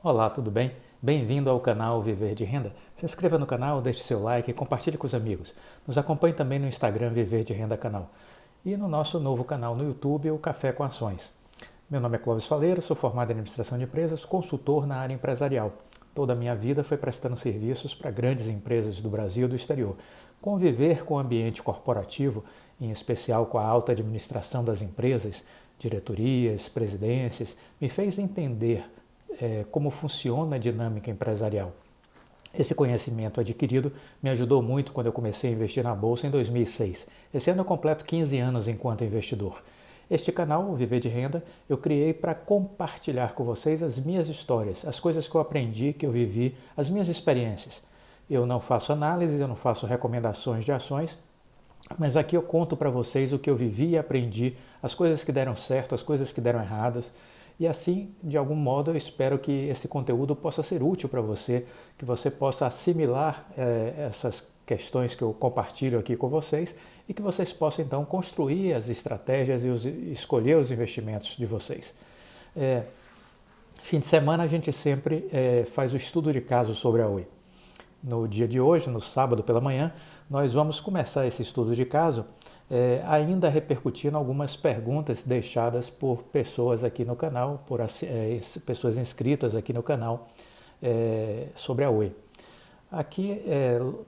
Olá, tudo bem? Bem-vindo ao canal Viver de Renda. Se inscreva no canal, deixe seu like e compartilhe com os amigos. Nos acompanhe também no Instagram Viver de Renda Canal e no nosso novo canal no YouTube, o Café com Ações. Meu nome é Clóvis Faleiro, sou formado em Administração de Empresas, consultor na área empresarial. Toda a minha vida foi prestando serviços para grandes empresas do Brasil e do exterior. Conviver com o ambiente corporativo, em especial com a alta administração das empresas, diretorias, presidências, me fez entender como funciona a dinâmica empresarial. Esse conhecimento adquirido me ajudou muito quando eu comecei a investir na Bolsa em 2006. Esse ano eu completo 15 anos enquanto investidor. Este canal, o Viver de Renda, eu criei para compartilhar com vocês as minhas histórias, as coisas que eu aprendi, que eu vivi, as minhas experiências. Eu não faço análises, eu não faço recomendações de ações, mas aqui eu conto para vocês o que eu vivi e aprendi, as coisas que deram certo, as coisas que deram erradas. E assim, de algum modo, eu espero que esse conteúdo possa ser útil para você, que você possa assimilar essas questões que eu compartilho aqui com vocês e que vocês possam, então, construir as estratégias e escolher os investimentos de vocês. Fim de semana, a gente sempre faz o estudo de caso sobre a Oi. No dia de hoje, no sábado pela manhã, nós vamos começar esse estudo de caso ainda repercutindo algumas perguntas deixadas por pessoas aqui no canal, por pessoas inscritas aqui no canal sobre a Oi. Aqui,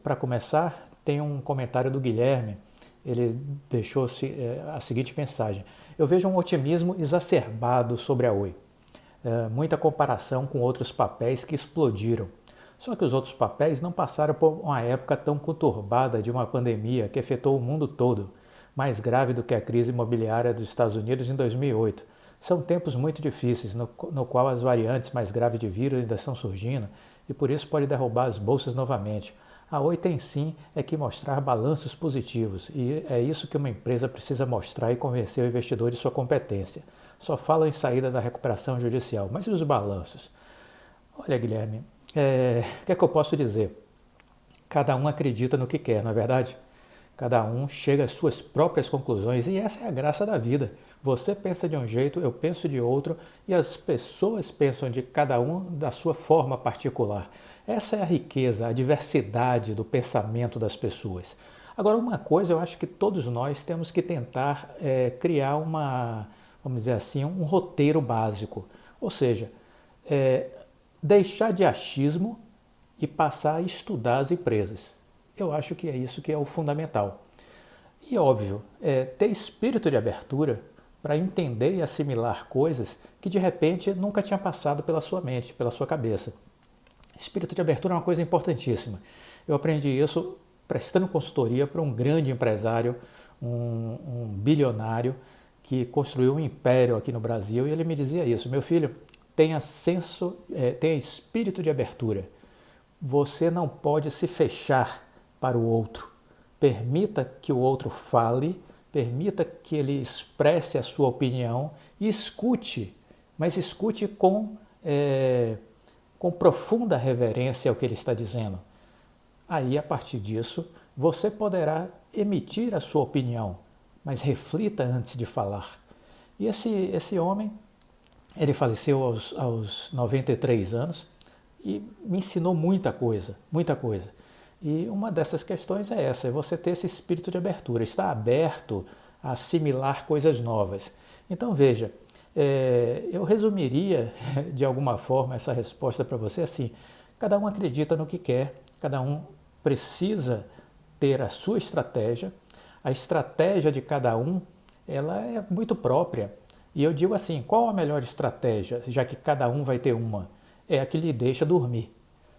para começar, tem um comentário do Guilherme. Ele deixou a seguinte mensagem: eu vejo um otimismo exacerbado sobre a Oi. Muita comparação com outros papéis que explodiram. Só que os outros papéis não passaram por uma época tão conturbada de uma pandemia que afetou o mundo todo, mais grave do que a crise imobiliária dos Estados Unidos em 2008. São tempos muito difíceis, no qual as variantes mais graves de vírus ainda estão surgindo e por isso pode derrubar as bolsas novamente. A Oi tem sim que mostrar balanços positivos e é isso que uma empresa precisa mostrar e convencer o investidor de sua competência. Só falam em saída da recuperação judicial, mas e os balanços? Olha, Guilherme, o que é que eu posso dizer? Cada um acredita no que quer, não é verdade? Cada um chega às suas próprias conclusões e essa é a graça da vida. Você pensa de um jeito, eu penso de outro e as pessoas pensam de cada um da sua forma particular. Essa é a riqueza, a diversidade do pensamento das pessoas. Agora, uma coisa eu acho que todos nós temos que tentar criar vamos dizer assim, um roteiro básico. Ou seja, deixar de achismo e passar a estudar as empresas. Eu acho que é isso que é o fundamental. E óbvio, ter espírito de abertura para entender e assimilar coisas que de repente nunca tinha passado pela sua mente, pela sua cabeça. Espírito de abertura é uma coisa importantíssima. Eu aprendi isso prestando consultoria para um grande empresário, um bilionário que construiu um império aqui no Brasil e ele me dizia isso: meu filho, tenha espírito de abertura. Você não pode se fechar para o outro. Permita que o outro fale, permita que ele expresse a sua opinião e escute, mas escute com profunda reverência ao que ele está dizendo. Aí, a partir disso, você poderá emitir a sua opinião, mas reflita antes de falar. E esse homem, ele faleceu aos 93 anos e me ensinou muita coisa, muita coisa. E uma dessas questões é essa, é você ter esse espírito de abertura, estar aberto a assimilar coisas novas. Então veja, eu resumiria de alguma forma essa resposta para você assim: cada um acredita no que quer, cada um precisa ter a sua estratégia, a estratégia de cada um ela é muito própria. E eu digo assim, qual a melhor estratégia, já que cada um vai ter uma? É a que lhe deixa dormir.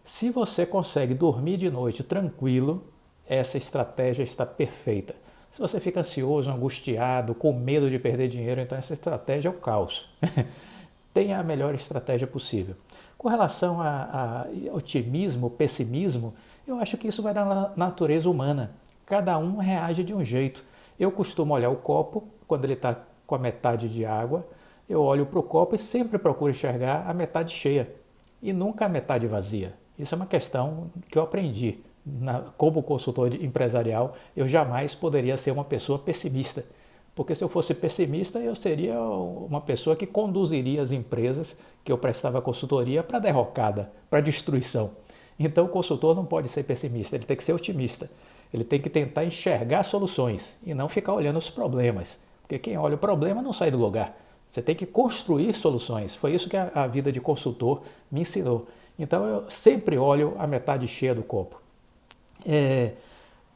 Se você consegue dormir de noite tranquilo, essa estratégia está perfeita. Se você fica ansioso, angustiado, com medo de perder dinheiro, então essa estratégia é o caos. Tenha a melhor estratégia possível. Com relação a otimismo, pessimismo, eu acho que isso vai da natureza humana. Cada um reage de um jeito. Eu costumo olhar o copo quando ele está com a metade de água, eu olho para o copo e sempre procuro enxergar a metade cheia e nunca a metade vazia. Isso é uma questão que eu aprendi. Como consultor empresarial, eu jamais poderia ser uma pessoa pessimista, Porque se eu fosse pessimista, eu seria uma pessoa que conduziria as empresas que eu prestava consultoria para derrocada, para destruição. Então o consultor não pode ser pessimista, ele tem que ser otimista. Ele tem que tentar enxergar soluções e não ficar olhando os problemas. Porque quem olha o problema não sai do lugar. Você tem que construir soluções. Foi isso que a vida de consultor me ensinou. Então eu sempre olho a metade cheia do copo.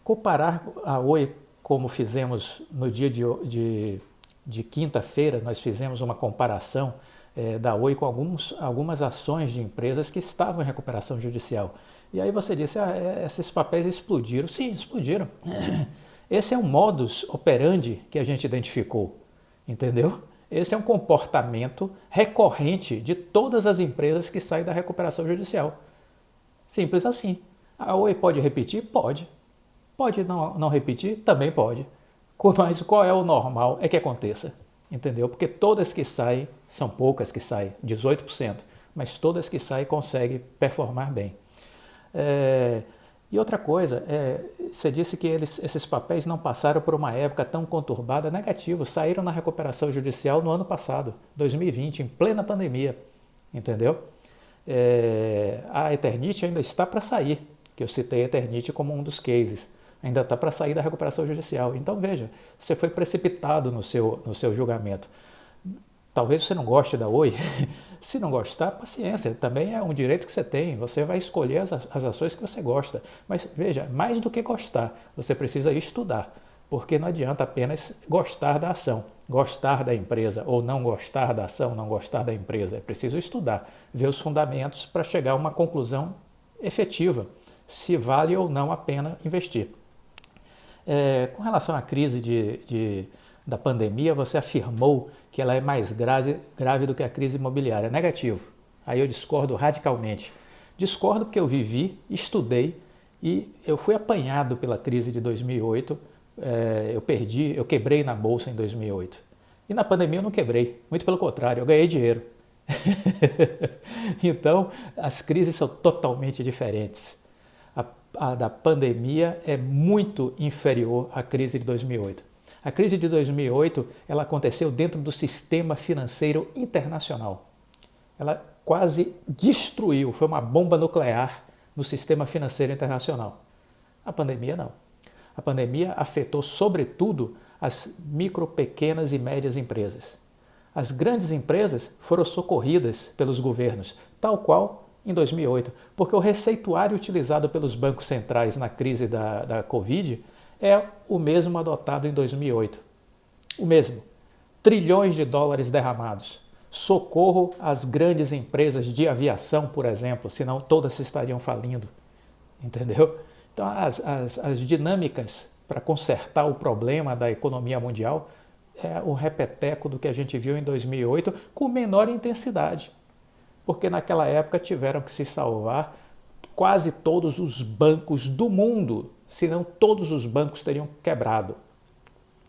Comparar a Oi, como fizemos no dia de quinta-feira, nós fizemos uma comparação da Oi com algumas ações de empresas que estavam em recuperação judicial. E aí você disse, esses papéis explodiram. Sim, explodiram. Esse é um modus operandi que a gente identificou, entendeu? Esse é um comportamento recorrente de todas as empresas que saem da recuperação judicial. Simples assim. A Oi pode repetir? Pode. Pode não repetir? Também pode. Mas qual é o normal? É que aconteça. Entendeu? Porque todas que saem, são poucas que saem, 18%, mas todas que saem conseguem performar bem. E outra coisa, você disse que esses papéis não passaram por uma época tão conturbada. Negativo, saíram na recuperação judicial no ano passado, 2020, em plena pandemia, entendeu? A Eternit ainda está para sair, que eu citei a Eternit como um dos cases, ainda está para sair da recuperação judicial. Então veja, você foi precipitado no seu julgamento. Talvez você não goste da Oi. Se não gostar, paciência, também é um direito que você tem. Você vai escolher as ações que você gosta. Mas veja, mais do que gostar, você precisa estudar. Porque não adianta apenas gostar da ação, gostar da empresa, ou não gostar da ação, não gostar da empresa. É preciso estudar, ver os fundamentos para chegar a uma conclusão efetiva, se vale ou não a pena investir. Com relação à crise da pandemia, você afirmou que ela é mais grave do que a crise imobiliária. Negativo. Aí eu discordo radicalmente. Discordo porque eu vivi, estudei e eu fui apanhado pela crise de 2008. Eu quebrei na bolsa em 2008. E na pandemia eu não quebrei, muito pelo contrário, eu ganhei dinheiro. Então, as crises são totalmente diferentes. A da pandemia é muito inferior à crise de 2008. A crise de 2008 ela aconteceu dentro do sistema financeiro internacional. Ela quase destruiu, foi uma bomba nuclear no sistema financeiro internacional. A pandemia não. A pandemia afetou sobretudo as micro, pequenas e médias empresas. As grandes empresas foram socorridas pelos governos, tal qual em 2008, porque o receituário utilizado pelos bancos centrais na crise da Covid é o mesmo adotado em 2008. O mesmo. Trilhões de dólares derramados. Socorro às grandes empresas de aviação, por exemplo, senão todas estariam falindo. Entendeu? Então, as dinâmicas para consertar o problema da economia mundial é o repeteco do que a gente viu em 2008, com menor intensidade. Porque naquela época tiveram que se salvar quase todos os bancos do mundo, senão todos os bancos teriam quebrado.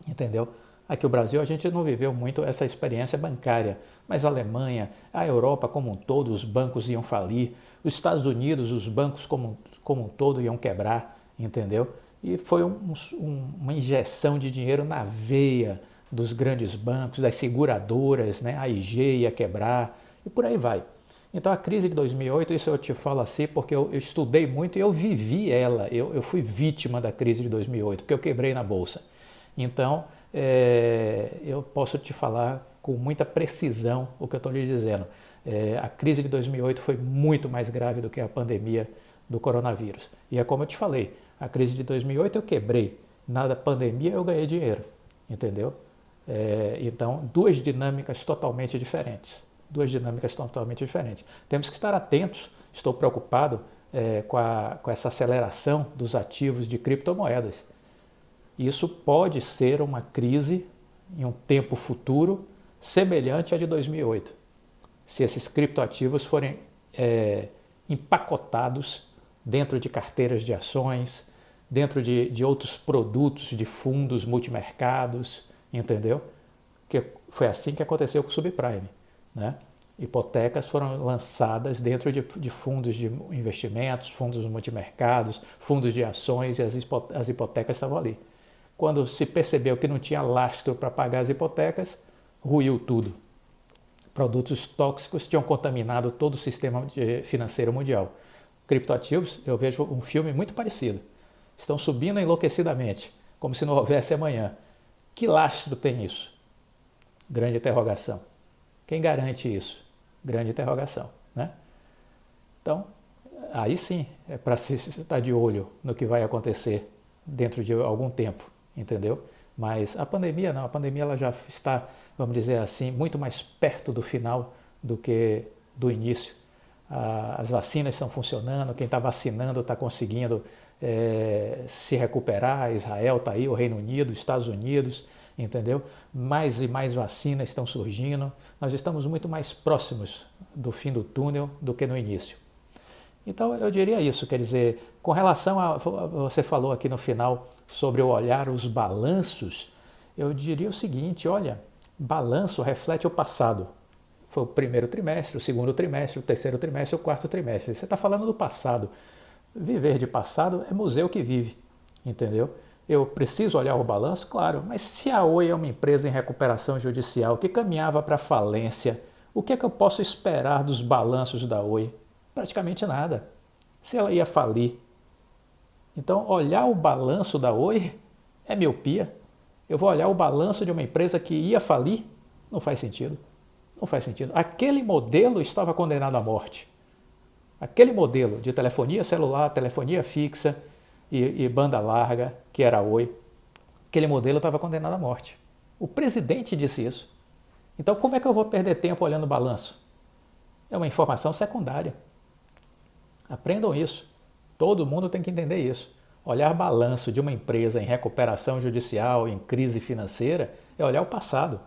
Entendeu? Aqui no Brasil a gente não viveu muito essa experiência bancária, mas a Alemanha, a Europa como um todo, os bancos iam falir, os Estados Unidos, os bancos como um todo iam quebrar, entendeu? E foi uma injeção de dinheiro na veia dos grandes bancos, das seguradoras, né? A IG ia quebrar e por aí vai. Então a crise de 2008, isso eu te falo assim porque eu estudei muito e eu vivi ela, eu fui vítima da crise de 2008, porque eu quebrei na bolsa. Então eu posso te falar com muita precisão o que eu estou lhe dizendo. A crise de 2008 foi muito mais grave do que a pandemia do coronavírus. E é como eu te falei, a crise de 2008 eu quebrei, na pandemia eu ganhei dinheiro, entendeu? Então, duas dinâmicas totalmente diferentes. Temos que estar atentos, estou preocupado com essa aceleração dos ativos de criptomoedas. Isso pode ser uma crise em um tempo futuro semelhante à de 2008, se esses criptoativos forem empacotados dentro de carteiras de ações, dentro de outros produtos de fundos multimercados, entendeu? Que foi assim que aconteceu com o subprime, né? Hipotecas foram lançadas dentro de fundos de investimentos, fundos multimercados, fundos de ações e as hipotecas estavam ali. quando se percebeu que não tinha lastro para pagar as hipotecas, ruiu tudo. Produtos tóxicos tinham contaminado todo o sistema financeiro mundial. Criptoativos, eu vejo um filme muito parecido. Estão subindo enlouquecidamente, como se não houvesse amanhã. Que lastro tem isso? Grande interrogação. Quem garante isso? Grande interrogação, né? Então, aí sim, é para se estar de olho no que vai acontecer dentro de algum tempo, entendeu? Mas a pandemia não, a pandemia ela já está, vamos dizer assim, muito mais perto do final do que do início. As vacinas estão funcionando, quem está vacinando está conseguindo se recuperar, Israel está aí, o Reino Unido, Estados Unidos, entendeu? Mais e mais vacinas estão surgindo, nós estamos muito mais próximos do fim do túnel do que no início. Então eu diria isso, quer dizer, com relação a, você falou aqui no final sobre o olhar os balanços, eu diria o seguinte, olha, balanço reflete o passado. Foi o primeiro trimestre, o segundo trimestre, o terceiro trimestre, o quarto trimestre. Você está falando do passado. Viver de passado é museu que vive, entendeu? Eu preciso olhar o balanço? Claro, mas se a Oi é uma empresa em recuperação judicial que caminhava para falência, o que é que eu posso esperar dos balanços da Oi? Praticamente nada. Se ela ia falir. Então, olhar o balanço da Oi é miopia. Eu vou olhar o balanço de uma empresa que ia falir? Não faz sentido. Não faz sentido. Aquele modelo estava condenado à morte. Aquele modelo de telefonia celular, telefonia fixa e banda larga, que era a Oi, aquele modelo estava condenado à morte. O presidente disse isso. Então, como é que eu vou perder tempo olhando o balanço? É uma informação secundária. Aprendam isso. Todo mundo tem que entender isso. Olhar balanço de uma empresa em recuperação judicial, em crise financeira, é olhar o passado.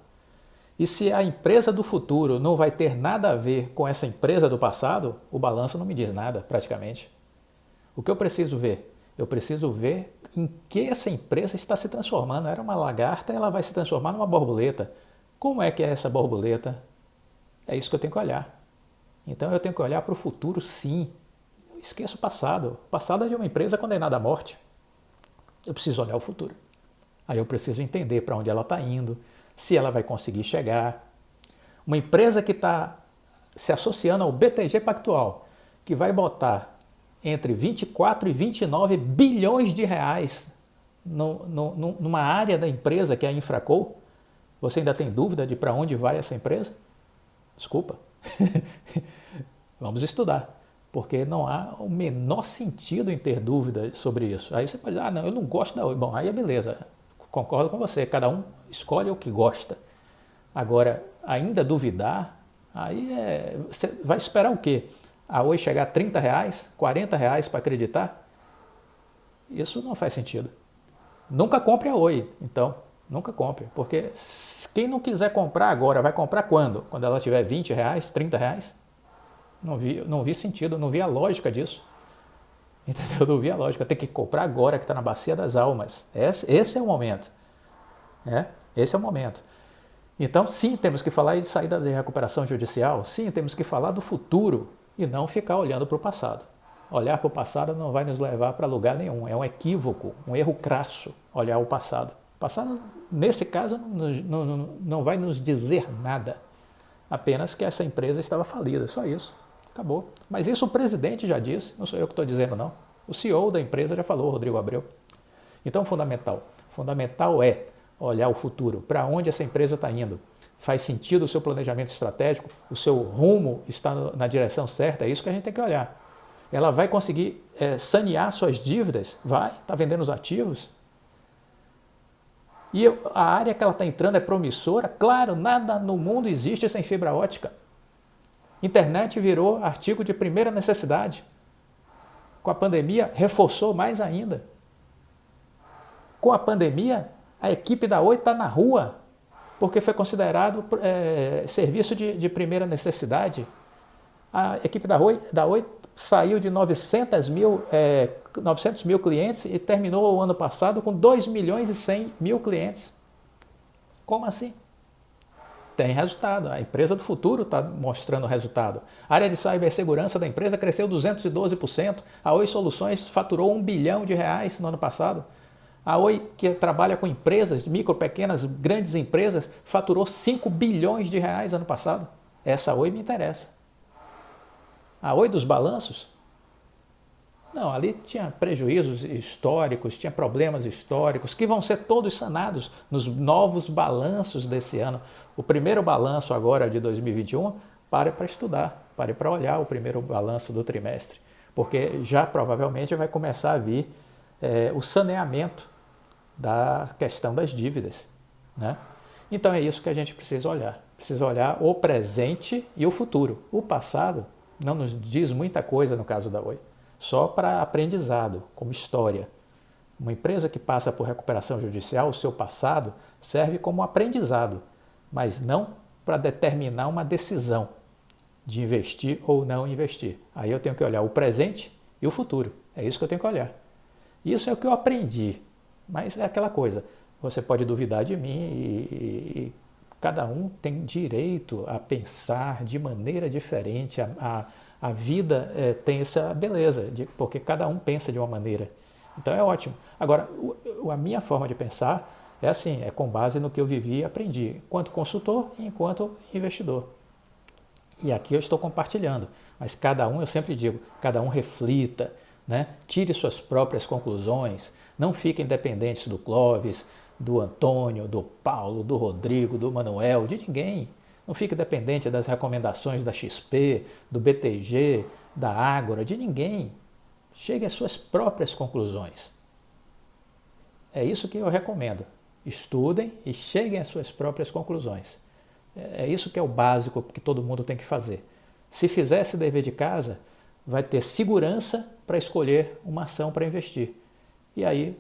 E se a empresa do futuro não vai ter nada a ver com essa empresa do passado, o balanço não me diz nada, praticamente. O que eu preciso ver? Eu preciso ver em que essa empresa está se transformando. Era uma lagarta, ela vai se transformar numa borboleta. Como é que é essa borboleta? É isso que eu tenho que olhar. Então eu tenho que olhar para o futuro, sim. Eu esqueço o passado. O passado é de uma empresa condenada à morte. Eu preciso olhar o futuro. Aí eu preciso entender para onde ela está indo, se ela vai conseguir chegar. Uma empresa que está se associando ao BTG Pactual, que vai botar entre 24 e 29 bilhões de reais numa área da empresa que é a Infraco, você ainda tem dúvida de para onde vai essa empresa? Desculpa. Vamos estudar, porque não há o menor sentido em ter dúvida sobre isso. Aí você pode dizer, não, eu não gosto da Oi. Bom, aí é beleza. Concordo com você, cada um escolhe o que gosta. Agora, ainda duvidar, aí você vai esperar o quê? A Oi chegar a 30 reais, 40 reais para acreditar? Isso não faz sentido. Nunca compre a Oi, então, nunca compre, porque quem não quiser comprar agora, vai comprar quando? Quando ela tiver 20 reais, 30 reais? Não vi sentido, não vi a lógica disso. Entendeu? Não vi a lógica. Tem que comprar agora que está na bacia das almas. Esse é o momento. Esse é o momento. Então, sim, temos que falar de saída de recuperação judicial. Sim, temos que falar do futuro e não ficar olhando para o passado. Olhar para o passado não vai nos levar para lugar nenhum. É um equívoco, um erro crasso olhar o passado. O passado, nesse caso, não vai nos dizer nada. Apenas que essa empresa estava falida. Só isso. Acabou. Mas isso o presidente já disse, não sou eu que estou dizendo não. O CEO da empresa já falou, Rodrigo Abreu. Então, fundamental. Fundamental é olhar o futuro, para onde essa empresa está indo. Faz sentido o seu planejamento estratégico, o seu rumo está na direção certa, é isso que a gente tem que olhar. Ela vai conseguir sanear suas dívidas? Vai, está vendendo os ativos? E a área que ela está entrando é promissora? Claro, nada no mundo existe sem fibra ótica. Internet virou artigo de primeira necessidade. Com a pandemia, reforçou mais ainda. Com a pandemia, a equipe da Oi está na rua, porque foi considerado serviço de primeira necessidade. A equipe da Oi saiu de 900 mil clientes e terminou o ano passado com 2 milhões e 100 mil clientes. Como assim? Tem resultado. A empresa do futuro está mostrando resultado. A área de cibersegurança da empresa cresceu 212%. A Oi Soluções faturou R$1 bilhão no ano passado. A Oi, que trabalha com empresas, micro, pequenas, grandes empresas, faturou 5 bilhões de reais ano passado. Essa Oi me interessa. A Oi dos balanços? Não, ali tinha prejuízos históricos, tinha problemas históricos que vão ser todos sanados nos novos balanços desse ano. O primeiro balanço agora de 2021, pare para estudar, pare para olhar o primeiro balanço do trimestre, porque já provavelmente vai começar a vir o saneamento da questão das dívidas, né? Então é isso que a gente precisa olhar. Precisa olhar o presente e o futuro. O passado não nos diz muita coisa no caso da Oi. Só para aprendizado, como história. Uma empresa que passa por recuperação judicial, o seu passado serve como aprendizado, mas não para determinar uma decisão de investir ou não investir. Aí eu tenho que olhar o presente e o futuro. É isso que eu tenho que olhar. Isso é o que eu aprendi, mas é aquela coisa. Você pode duvidar de mim e cada um tem direito a pensar de maneira diferente. A vida tem essa beleza, porque cada um pensa de uma maneira. Então é ótimo. Agora, a minha forma de pensar é assim, é com base no que eu vivi e aprendi, enquanto consultor e enquanto investidor. E aqui eu estou compartilhando, mas cada um, eu sempre digo, cada um reflita, né? Tire suas próprias conclusões, não fiquem dependentes do Clóvis, do Antônio, do Paulo, do Rodrigo, do Manuel, de ninguém. Não fique dependente das recomendações da XP, do BTG, da Ágora, de ninguém. Chegue às suas próprias conclusões. É isso que eu recomendo. Estudem e cheguem às suas próprias conclusões. É isso que é o básico que todo mundo tem que fazer. Se fizer esse dever de casa, vai ter segurança para escolher uma ação para investir. E aí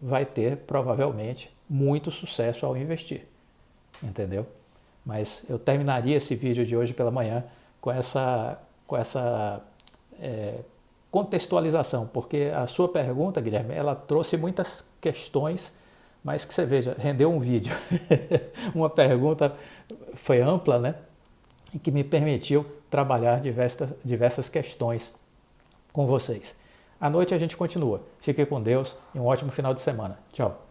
vai ter, provavelmente, muito sucesso ao investir. Entendeu? Mas eu terminaria esse vídeo de hoje pela manhã com essa contextualização, porque a sua pergunta, Guilherme, ela trouxe muitas questões, mas que você veja, rendeu um vídeo. Uma pergunta foi ampla, né? E que me permitiu trabalhar diversas questões com vocês. À noite a gente continua. Fique com Deus e um ótimo final de semana. Tchau.